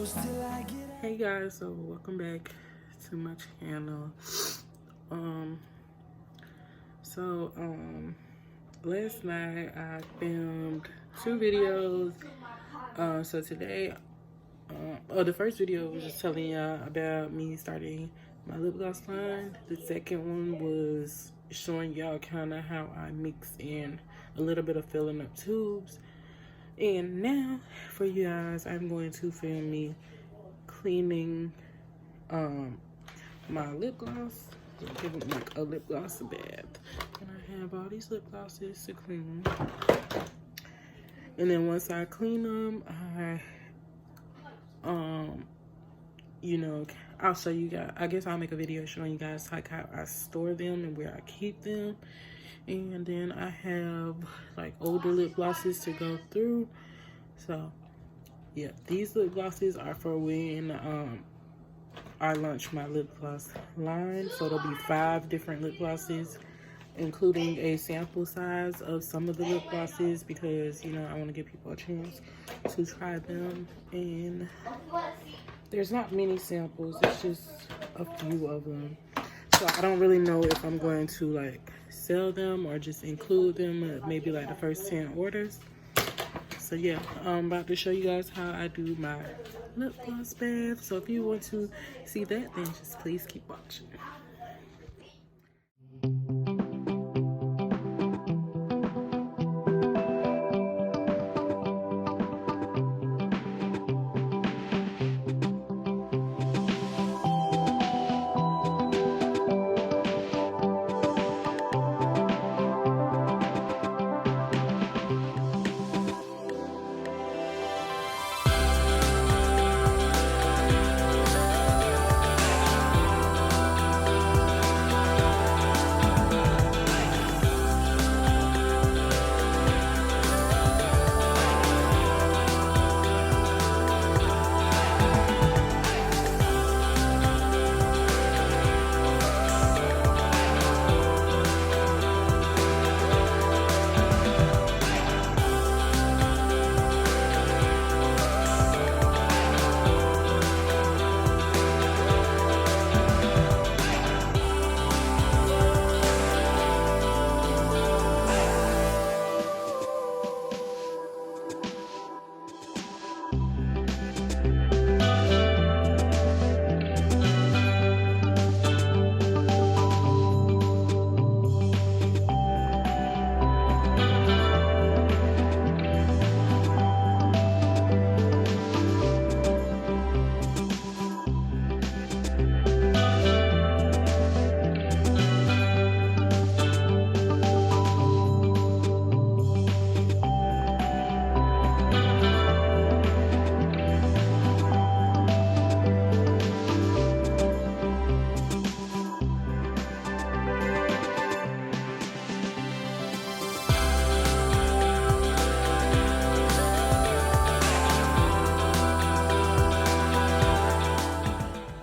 Hey guys, so welcome back to my channel. Last night I filmed 2 videos. So today, the first video was just telling y'all about me starting my lip gloss line. The second one was showing y'all kind of how I mix in a little bit of filling up tubes. And now for you guys, I'm going to film me cleaning my lip gloss. Give it like a lip gloss bath. And I have all these lip glosses to clean. And then once I clean them, I'll show you guys. I guess I'll make a video showing you guys like how I store them and where I keep them. And then I have like older lip glosses to go through. So yeah, these lip glosses are for when I launch my lip gloss line. So there'll be 5 different lip glosses, including a sample size of some of the lip glosses, because I want to give people a chance to try them. And there's not many samples, it's just a few of them. So I don't really know if I'm going to like sell them or just include them at maybe like the first 10 orders. So yeah, I'm about to show you guys how I do my lip gloss bath. So if you want to see that, then just please keep watching.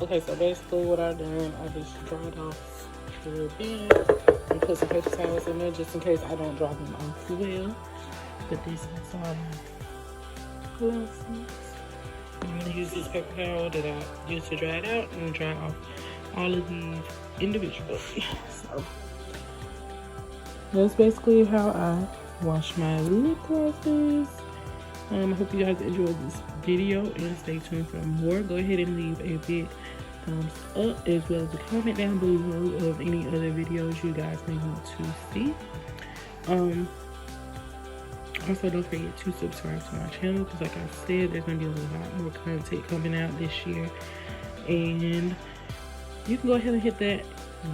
Okay, so basically what I done, I just dried off the little bit and put some paper towels in there just in case I don't dry them off too well. But this is all my glosses. I'm gonna use this paper towel that I used to dry it out and dry off all of these individually. So that's basically how I wash my lip glosses. I hope you guys enjoyed this video and stay tuned for more. Go ahead and leave a big thumbs up as well as a comment down below of any other videos you guys may want to see. Also don't forget to subscribe to my channel, because like I said, there's going to be a lot more content coming out this year. And you can go ahead and hit that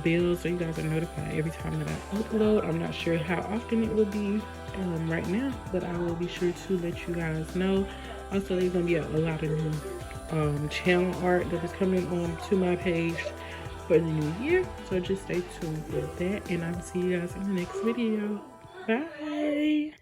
bell so you guys are notified every time that I upload. I'm not sure how often it will be right now, but I will be sure to let you guys know. Also, there's gonna be a lot of new channel art that is coming to my page for the new year, so just stay tuned for that, and I will see you guys in the next video. Bye.